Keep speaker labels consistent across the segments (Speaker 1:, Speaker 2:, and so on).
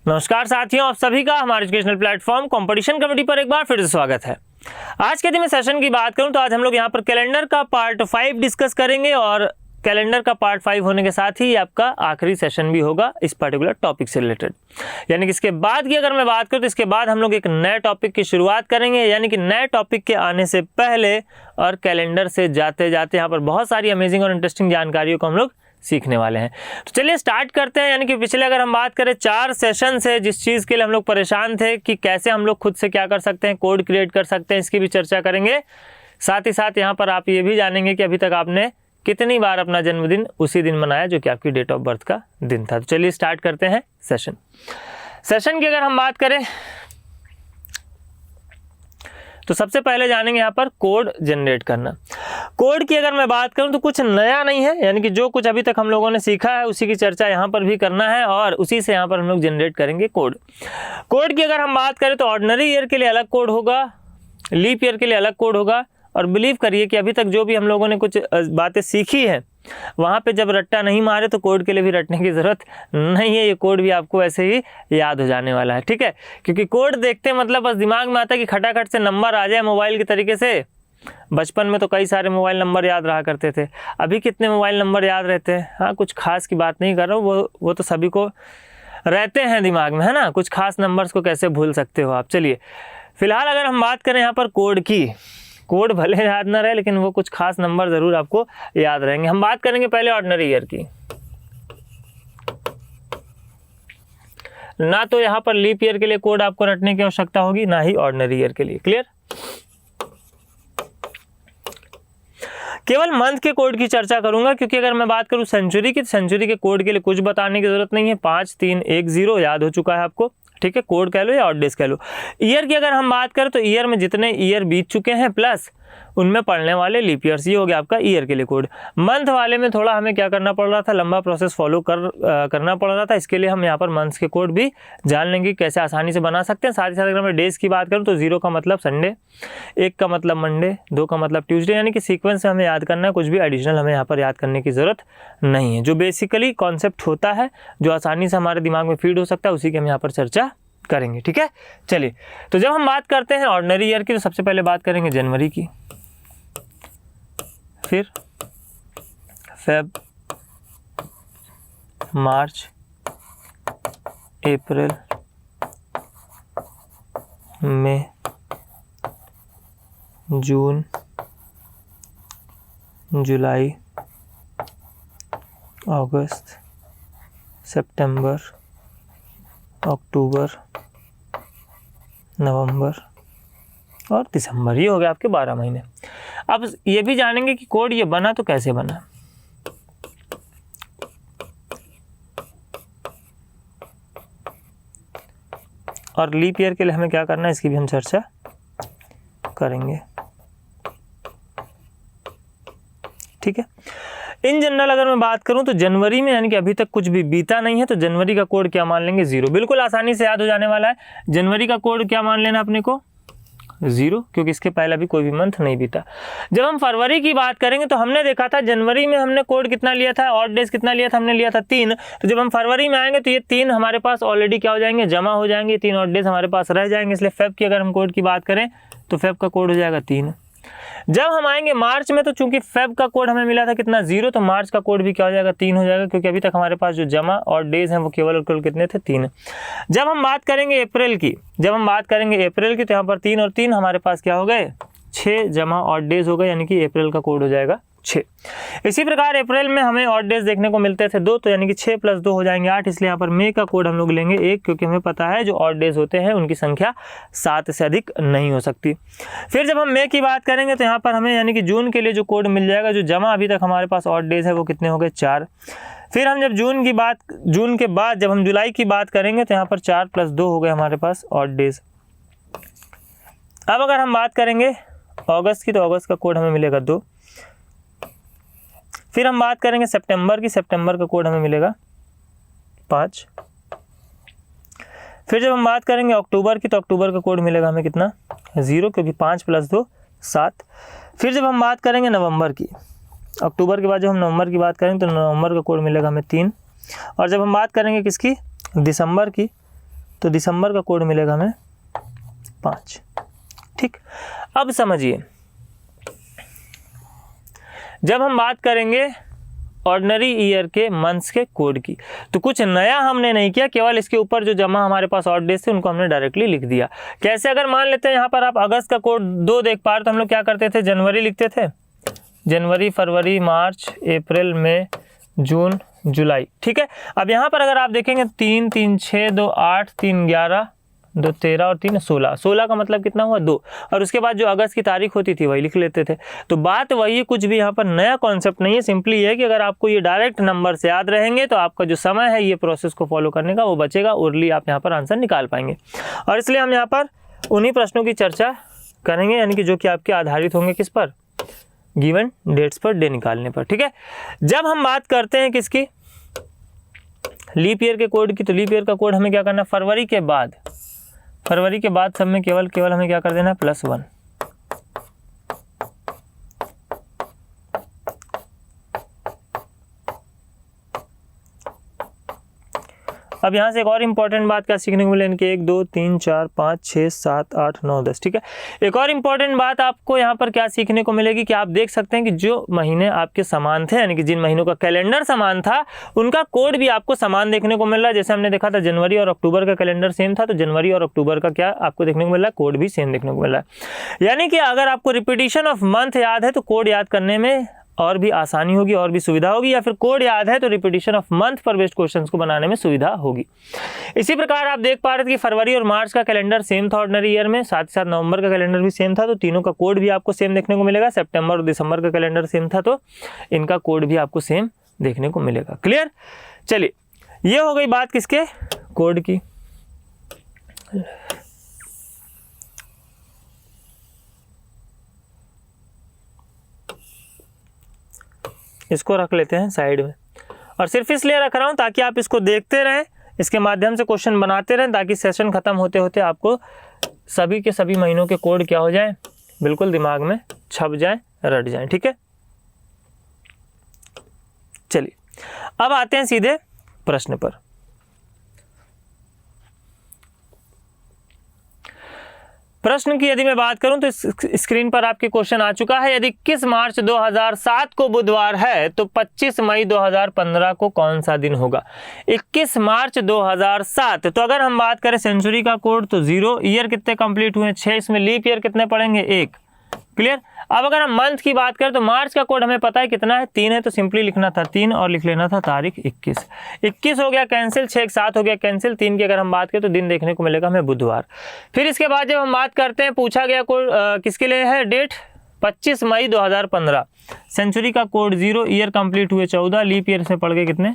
Speaker 1: नमस्कार साथियों, आप सभी का हमारे एजुकेशनल प्लेटफॉर्म कंपटीशन कमेटी पर एक बार फिर से स्वागत है। आज के दिन में सेशन की बात करूं तो आज हम लोग यहां पर कैलेंडर का पार्ट 5 डिस्कस करेंगे और कैलेंडर का पार्ट 5 होने के साथ ही आपका आखिरी सेशन भी होगा इस पर्टिकुलर टॉपिक से रिलेटेड। यानी कि इसके बाद की अगर मैं बात करूं तो इसके बाद हम लोग एक नए टॉपिक की शुरुआत करेंगे, यानी कि नए टॉपिक के आने से पहले और कैलेंडर से जाते जाते यहाँ पर बहुत सारी अमेजिंग और इंटरेस्टिंग जानकारियों को हम लोग सीखने वाले हैं। तो चलिए स्टार्ट करते हैं। यानी कि पिछले अगर हम बात करें 4 सेशन से जिस चीज़ के लिए हम लोग परेशान थे कि कैसे हम लोग खुद से क्या कर सकते हैं, कोड क्रिएट कर सकते हैं, इसकी भी चर्चा करेंगे। साथ ही साथ यहाँ पर आप ये भी जानेंगे कि अभी तक आपने कितनी बार अपना जन्मदिन उसी दिन मनाया जो कि आपकी डेट ऑफ बर्थ का दिन था। तो चलिए स्टार्ट करते हैं सेशन की अगर हम बात करें तो सबसे पहले जानेंगे यहाँ पर कोड जनरेट करना। कोड की अगर मैं बात करूँ तो कुछ नया नहीं है, यानी कि जो कुछ अभी तक हम लोगों ने सीखा है उसी की चर्चा यहाँ पर भी करना है और उसी से यहाँ पर हम लोग जनरेट करेंगे कोड की अगर हम बात करें तो ऑर्डिनरी ईयर के लिए अलग कोड होगा, लीप ईयर के लिए अलग कोड होगा। और बिलीव करिए कि अभी तक जो भी हम लोगों ने कुछ बातें सीखी हैं वहाँ पे जब रट्टा नहीं मारे तो कोड के लिए भी रटने की ज़रूरत नहीं है। ये कोड भी आपको ऐसे ही याद हो जाने वाला है, ठीक है। क्योंकि कोड देखते मतलब बस दिमाग में आता है कि खटाखट से नंबर आ जाए मोबाइल के तरीके से। बचपन में तो कई सारे मोबाइल नंबर याद रहा करते थे, अभी कितने मोबाइल नंबर याद रहते हैं? हाँ, कुछ खास की बात नहीं कर रहा हूँ, वो तो सभी को रहते हैं दिमाग में, है ना। कुछ खास नंबर्स को कैसे भूल सकते हो आप। चलिए फिलहाल अगर हम बात करें यहाँ पर कोड की, कोड भले याद ना रहे लेकिन वो कुछ खास नंबर ज़रूर आपको याद रहेंगे। हम बात करेंगे पहले ऑर्डिनरी ईयर की। ना तो यहाँ पर लीप ईयर के लिए कोड आपको रटने की आवश्यकता होगी, ना ही ऑर्डिनरी ईयर के लिए। क्लियर? केवल मंथ के कोड की चर्चा करूंगा, क्योंकि अगर मैं बात करूं सेंचुरी की, सेंचुरी के कोड के लिए कुछ बताने की जरूरत नहीं है। 5 3 1 0 याद हो चुका है आपको, ठीक है। कोड कह लो या ऑड डेज कह लो। ईयर की अगर हम बात करें तो ईयर में जितने ईयर बीत चुके हैं प्लस उनमें पढ़ने वाले लीप ईयर्स, ये हो गया आपका ईयर के लिए कोड। मंथ वाले में थोड़ा हमें क्या करना पड़ रहा था, लंबा प्रोसेस फॉलो करना पड़ रहा था। इसके लिए हम यहाँ पर मंथ्स के कोड भी जान लेंगे कैसे आसानी से बना सकते हैं। साथ ही साथ अगर मैं डेज की बात करूँ तो 0 का मतलब संडे, 1 का मतलब मंडे, 2 का मतलब ट्यूसडे, यानी कि सीक्वेंस से हमें याद करना है। कुछ भी एडिशनल हमें यहाँ पर याद करने की ज़रूरत नहीं है। जो बेसिकली कॉन्सेप्ट होता है जो आसानी से हमारे दिमाग में फीड हो सकता है उसी की हम यहाँ पर चर्चा करेंगे, ठीक है। चलिए तो जब हम बात करते हैं ऑर्डिनरी ईयर की तो सबसे पहले बात करेंगे जनवरी की, फिर फेब, मार्च, अप्रैल, मई, जून, जुलाई, अगस्त, सितंबर, अक्टूबर, नवंबर और दिसंबर। ये हो गया आपके 12 महीने। अब ये भी जानेंगे कि कोड ये बना तो कैसे बना। और लीप ईयर के लिए हमें क्या करना है इसकी भी हम चर्चा करेंगे, ठीक है। इन जनरल अगर मैं बात करूं तो जनवरी में, यानी कि अभी तक कुछ भी बीता नहीं है, तो जनवरी का कोड क्या मान लेंगे? 0। बिल्कुल आसानी से याद हो जाने वाला है। जनवरी का कोड क्या मान लेना अपने को? 0, क्योंकि इसके पहले भी कोई भी मंथ नहीं बीता। जब हम फरवरी की बात करेंगे तो हमने देखा था जनवरी में हमने कोड कितना लिया था, ऑड डेज कितना लिया था, हमने लिया था 3। तो जब हम फरवरी में आएंगे तो ये 3 हमारे पास ऑलरेडी क्या हो जाएंगे, जमा हो जाएंगे। 3 ऑड डेज हमारे पास रह जाएंगे। इसलिए फेब की अगर हम कोड की बात करें तो फेब का कोड हो जाएगा 3। जब हम आएंगे मार्च में तो चूंकि फेब का कोड हमें मिला था कितना, 0, तो मार्च का कोड भी क्या हो जाएगा, 3 हो जाएगा, क्योंकि अभी तक हमारे पास जो जमा और डेज हैं वो केवल और केवल कितने थे, 3। जब हम बात करेंगे अप्रैल की, तो यहाँ पर 3 और 3 हमारे पास क्या हो गए, 6 जमा और डेज हो गए, यानी कि अप्रैल का कोड हो जाएगा 6। इसी प्रकार अप्रैल में हमें ऑड डेज देखने को मिलते थे 2, तो यानी कि 6 + 2 हो जाएंगे 8। इसलिए यहाँ पर मई का कोड हम लोग लेंगे 1, क्योंकि हमें पता है जो ऑड डेज होते हैं उनकी संख्या 7 से अधिक नहीं हो सकती। फिर जब हम मई की बात करेंगे तो यहाँ पर हमें यानी कि जून के लिए जो कोड मिल जाएगा, जो जमा अभी तक हमारे पास ऑड डेज है वो कितने हो गए, 4। फिर हम जब जून के बाद जब हम जुलाई की बात करेंगे तो यहाँ पर 4 + 2 हो गए हमारे पास ऑड डेज। अब अगर हम बात करेंगे अगस्त की तो अगस्त का कोड हमें मिलेगा 2। फिर हम बात करेंगे सितंबर की, सितंबर का कोड हमें मिलेगा 5। फिर जब हम बात करेंगे अक्टूबर की तो अक्टूबर का कोड मिलेगा हमें कितना, 0, क्योंकि 5 + 2 7। फिर जब हम बात करेंगे नवंबर की, अक्टूबर के बाद जब हम नवंबर की बात करेंगे तो नवंबर का कोड मिलेगा हमें 3। और जब हम बात करेंगे किसकी, दिसंबर की, तो दिसंबर का कोड मिलेगा हमें 5। ठीक, अब समझिए, जब हम बात करेंगे ऑर्डिनरी ईयर के मंथ्स के कोड की, तो कुछ नया हमने नहीं किया, केवल इसके ऊपर जो जमा हमारे पास ऑड डेज थे उनको हमने डायरेक्टली लिख दिया। कैसे, अगर मान लेते हैं यहाँ पर आप अगस्त का कोड 2 देख पा रहे, तो हम लोग क्या करते थे, जनवरी लिखते थे, जनवरी, फरवरी, मार्च, अप्रैल, मई, जून, जुलाई। ठीक है, अब यहाँ पर अगर आप देखेंगे 3 3 6 2 8 3 11 2 13 और 3 16, 16 का मतलब कितना हुआ 2, और उसके बाद जो अगस्त की तारीख होती थी वही लिख लेते थे। तो बात वही है, कुछ भी यहाँ पर नया कॉन्सेप्ट नहीं है, सिंपली ये है कि अगर आपको ये डायरेक्ट नंबर से याद रहेंगे तो आपका जो समय है ये प्रोसेस को फॉलो करने का वो बचेगा, ओरली आप यहाँ पर आंसर निकाल पाएंगे। और इसलिए हम यहाँ पर उन्हीं प्रश्नों की चर्चा करेंगे, यानी कि जो कि आपके आधारित होंगे किस पर, गिवन डेट्स पर डे निकालने पर। ठीक है, जब हम बात करते हैं किसकी, लीप ईयर के कोड की, तो लीप ईयर का कोड हमें क्या करना है, फरवरी के बाद सब में केवल हमें क्या कर देना है, +1। अब यहाँ से एक और इम्पॉर्टेंट बात क्या सीखने को मिले, इनके 1 2 3 4 5 6 7 8 9 10। ठीक है, एक और इम्पॉर्टेंट बात आपको यहाँ पर क्या सीखने को मिलेगी कि आप देख सकते हैं कि जो महीने आपके समान थे, यानी कि जिन महीनों का कैलेंडर समान था उनका कोड भी आपको समान देखने को मिल रहा है। जैसे हमने देखा था जनवरी और अक्टूबर का कैलेंडर सेम था, तो जनवरी और अक्टूबर का क्या आपको देखने को मिल रहा है, कोड भी सेम देखने को मिल रहा है। यानी कि अगर आपको रिपीटिशन ऑफ मंथ याद है तो कोड याद करने में और भी आसानी होगी और भी सुविधा होगी, या फिर कोड याद है तो रिपीटिशन ऑफ मंथ पर बेस्ड क्वेश्चंस को बनाने में सुविधा होगी। इसी प्रकार आप देख पा रहे थे कि फरवरी और मार्च का कैलेंडर सेम था ऑर्डिनरी ईयर में, साथ ही साथ नवंबर का कैलेंडर भी सेम था, तो तीनों का कोड भी आपको सेम देखने को मिलेगा। सितंबर और दिसंबर का कैलेंडर सेम था, तो इनका कोड भी आपको सेम देखने को मिलेगा। क्लियर, चलिए ये हो गई बात किसके, कोड की। इसको रख लेते हैं साइड में, और सिर्फ इसलिए रख रहा हूं ताकि आप इसको देखते रहें, इसके माध्यम से क्वेश्चन बनाते रहें, ताकि सेशन खत्म होते होते आपको सभी के सभी महीनों के कोड क्या हो जाए, बिल्कुल दिमाग में छप जाए, रट जाए। ठीक है, चलिए अब आते हैं सीधे प्रश्न पर। प्रश्न की यदि मैं बात करूं तो स्क्रीन पर आपके क्वेश्चन आ चुका है। यदि 21 मार्च 2007 को बुधवार है तो 25 मई 2015 को कौन सा दिन होगा। 21 मार्च 2007, तो अगर हम बात करें सेंचुरी का कोड तो 0, ईयर कितने कंप्लीट हुए 6, इसमें लीप ईयर कितने पड़ेंगे 1। क्लियर, अब अगर हम मंथ की बात करें तो मार्च का कोड हमें पता है कितना है, 3 है, तो सिंपली लिखना था 3 और लिख लेना था तारीख 21 हो गया कैंसिल, 6 7 हो गया कैंसिल, 3 की अगर हम बात करें तो दिन देखने को मिलेगा हमें बुधवार। फिर इसके बाद जब हम बात करते हैं, पूछा गया कोड किसके लिए है, डेट 25 मई 2015, सेंचुरी का कोड 0, ईयर कंप्लीट हुए 14, लीप ईयर से पड़ गए कितने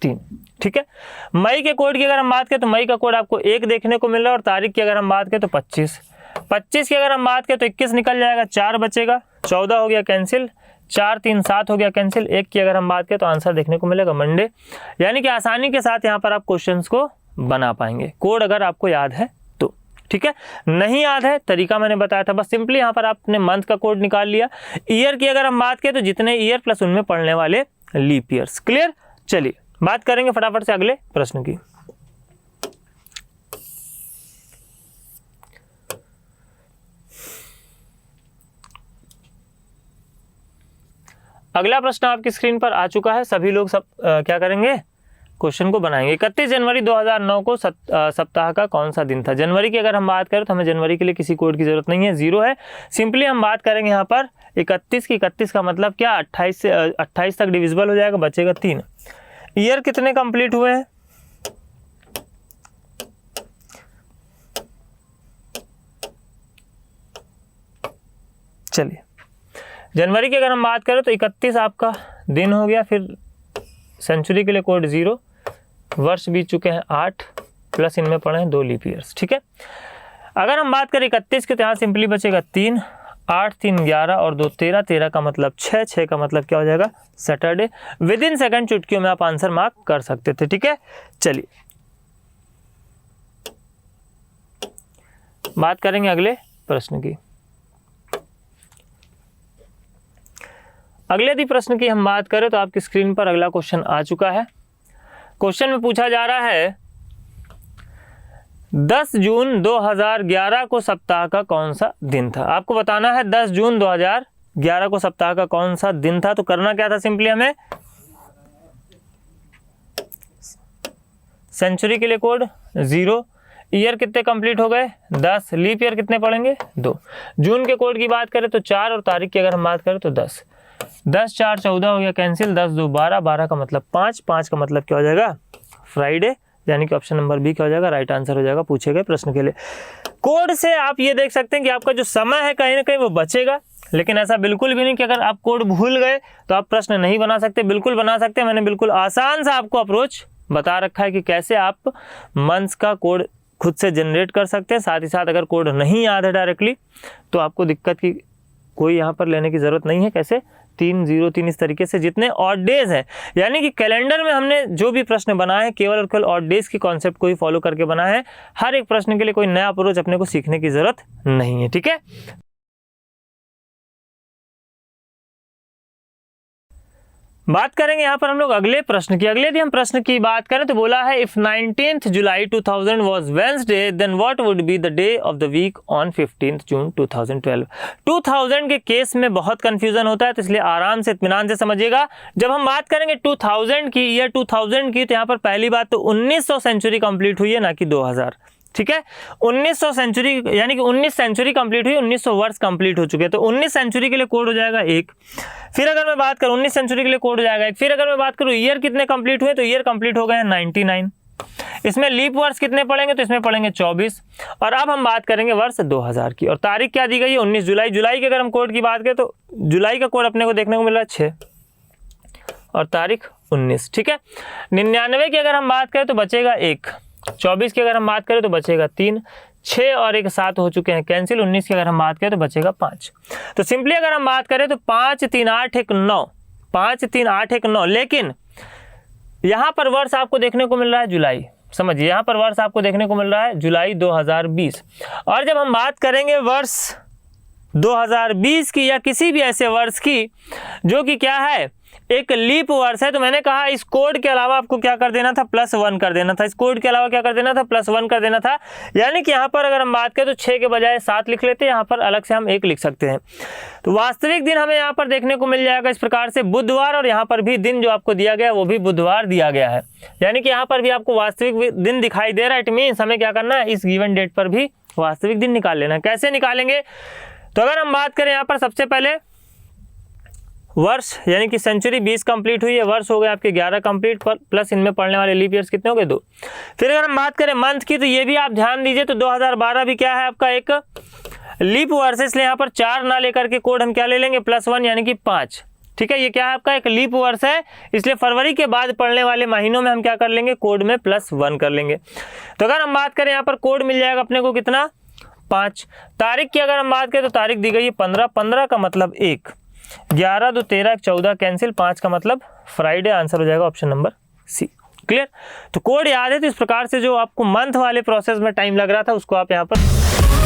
Speaker 1: 3। ठीक है, मई के कोड की अगर हम बात करें तो मई का कोड आपको 1 देखने को मिल रहा है, और तारीख की अगर हम बात करें तो 25 की अगर हम बात करें तो 21 निकल जाएगा, 4 बचेगा, 14 हो गया कैंसिल, 4 3 7 हो गया कैंसिल, 1 की अगर हम बात करें तो आंसर देखने को मिलेगा मंडे। यानी कि आसानी के साथ यहाँ पर आप क्वेश्चंस को बना पाएंगे, कोड अगर आपको याद है तो। ठीक है, नहीं याद है, तरीका मैंने बताया था, बस सिंपली यहाँ पर आपने मंथ का कोड निकाल लिया। ईयर की अगर हम बात करें तो जितने ईयर प्लस उनमें पढ़ने वाले लीप ईयर्स। क्लियर, चलिए बात करेंगे फटाफट से अगले प्रश्न की। अगला प्रश्न आपकी स्क्रीन पर आ चुका है, सभी लोग क्या करेंगे, क्वेश्चन को बनाएंगे। 31 जनवरी 2009 को सप्ताह का कौन सा दिन था। जनवरी की अगर हम बात करें तो हमें जनवरी के लिए किसी कोड की जरूरत नहीं है, 0 है। सिंपली हम बात करेंगे यहाँ पर 31 की, 31 का मतलब क्या 28 से 28 तक डिविजिबल हो जाएगा, बचेगा 3। ईयर कितने कंप्लीट हुए हैं, चलिए जनवरी की अगर हम बात करें तो 31 आपका दिन हो गया, फिर सेंचुरी के लिए कोड 0, वर्ष बीत चुके हैं 8, प्लस इनमें पड़े हैं 2 लीप ईयर्स। ठीक है, अगर हम बात करें 31 के तो यहाँ सिंपली बचेगा 3, 8 3 11 और 2 13, 13 का मतलब 6, 6 का मतलब क्या हो जाएगा सैटरडे। विद इन सेकंड चुटकियों में आप आंसर मार्क कर सकते थे। ठीक है, चलिए बात करेंगे अगले प्रश्न की। अगले प्रश्न की हम बात करें तो आपकी स्क्रीन पर अगला क्वेश्चन आ चुका है। क्वेश्चन में पूछा जा रहा है 10 जून 2011 को सप्ताह का कौन सा दिन था? आपको बताना है 10 जून 2011 को सप्ताह का कौन सा दिन था। तो करना क्या था, सिंपली हमें सेंचुरी के लिए कोड 0, ईयर कितने कंप्लीट हो गए 10, लीप ईयर कितने पढ़ेंगे 2, जून के कोड की बात करें तो 4 और तारीख की अगर हम बात करें तो 10, 10 4 14 हो गया कैंसिल, 10 2 12, 12 का मतलब 5, 5 का मतलब क्या हो जाएगा फ्राइडे, यानी कि ऑप्शन नंबर बी क्या हो जाएगा राइट आंसर हो जाएगा पूछे गए प्रश्न के लिए। कोड से आप ये देख सकते हैं कि आपका जो समय है कहीं ना कहीं वो बचेगा, लेकिन ऐसा बिल्कुल भी नहीं कि अगर आप कोड भूल गए तो आप प्रश्न नहीं बना सकते, बिल्कुल बना सकते हैं। मैंने बिल्कुल आसान सा आपको अप्रोच बता रखा है कि कैसे आप मंथ्स का कोड खुद से जनरेट कर सकते हैं। साथ ही साथ अगर कोड नहीं याद है डायरेक्टली तो आपको दिक्कत की कोई यहाँ पर लेने की ज़रूरत नहीं है। कैसे 303 इस तरीके से जितने ऑड डेज हैं, यानी कि कैलेंडर में हमने जो भी प्रश्न बनाए हैं केवल और केवल ऑड डेज की कॉन्सेप्ट को ही फॉलो करके बनाए हैं। हर एक प्रश्न के लिए कोई नया अप्रोच अपने को सीखने की ज़रूरत नहीं है। ठीक है, बात करेंगे यहाँ पर हम लोग अगले प्रश्न की। अगले यदि हम प्रश्न की बात करें तो बोला है if 19th July 2000 was Wednesday then what would be the day of the week on 15th June 2012। 2000 के केस में बहुत कंफ्यूजन होता है, तो इसलिए आराम से इत्मीनान से समझिएगा। जब हम बात करेंगे 2000 की, ईयर 2000 की, तो यहाँ पर पहली बात तो 1900 सेंचुरी कंप्लीट हुई है, ना कि 2000। ठीक है, 1900 सेंचुरी यानी कि 19 सेंचुरी कंप्लीट हुई, 1900 वर्ष कंप्लीट हो चुके हैं, तो 19 सेंचुरी के लिए कोड हो जाएगा 1। फिर अगर मैं बात करूं 19 सेंचुरी के लिए कोड हो जाएगा 1। फिर अगर मैं बात करूं ईयर कितने कंप्लीट हुए, तो ईयर कंप्लीट हो गए हैं 99। इसमें लीप वर्ष कितने पड़ेंगे, तो इसमें पड़ेंगे 24। और अब हम बात करेंगे वर्ष 2000 की, और तारीख क्या दी गई है 19 जुलाई। जुलाई की अगर हम कोड की बात करें तो जुलाई का कोड अपने को देखने को मिल रहा है 6 और तारीख 19। ठीक है, 99 की अगर हम बात करें तो बचेगा 1, 24 की अगर हम बात करें तो बचेगा 3, 6 और 1 7 हो चुके हैं कैंसिल, 19 की अगर हम बात करें तो बचेगा 5। तो सिंपली अगर हम बात करें तो 5 3 8 1 9, 5 3 8 1 9, लेकिन यहाँ पर वर्ष आपको देखने को मिल रहा है जुलाई। समझिए, यहाँ पर वर्ष आपको देखने को मिल रहा है जुलाई 2020। और जब हम बात करेंगे वर्ष 2020 की या किसी भी ऐसे वर्ष की जो कि क्या है एक लीप वर्ष है, तो मैंने कहा इस कोड के अलावा आपको क्या कर देना था +1 कर देना था। इस कोड के अलावा क्या कर देना था +1 कर देना था, यानी कि यहाँ पर अगर हम बात करें तो 6 के बजाय 7 लिख लेते हैं, यहाँ पर अलग से हम 1 लिख सकते हैं। तो वास्तविक दिन हमें यहाँ पर देखने को मिल जाएगा इस प्रकार से बुधवार, और यहाँ पर भी दिन जो आपको दिया गया वो भी बुधवार दिया गया है, यानी कि यहाँ पर भी आपको वास्तविक दिन दिखाई दे रहा है। इट मीन्स हमें क्या करना है, इस गिवन डेट पर भी वास्तविक दिन निकाल लेना। कैसे निकालेंगे, तो अगर हम बात करें यहाँ पर सबसे पहले वर्ष यानी कि सेंचुरी 20 कंप्लीट हुई है, वर्ष हो गए आपके 11 कंप्लीट, प्लस इनमें पढ़ने वाले लीप ईयर्स कितने हो गए 2। फिर अगर हम बात करें मंथ की, तो ये भी आप ध्यान दीजिए, तो 2012 भी क्या है आपका एक लीप वर्ष, इसलिए यहाँ पर 4 ना लेकर के कोड हम क्या ले लेंगे +1 यानी कि 5। ठीक है, ये क्या है आपका एक लीप वर्ष है, इसलिए फरवरी के बाद पढ़ने वाले महीनों में हम क्या कर लेंगे कोड में +1 कर लेंगे। तो अगर हम बात करें यहाँ पर कोड मिल जाएगा अपने को कितना 5। तारीख की अगर हम बात करें तो तारीख दी गई है 15, 15 का मतलब 1, 11 2 13 14 कैंसिल, 5 का मतलब फ्राइडे, आंसर हो जाएगा ऑप्शन नंबर सी। क्लियर, तो कोड याद है, तो इस प्रकार से जो आपको मंथ वाले प्रोसेस में टाइम लग रहा था उसको आप यहाँ पर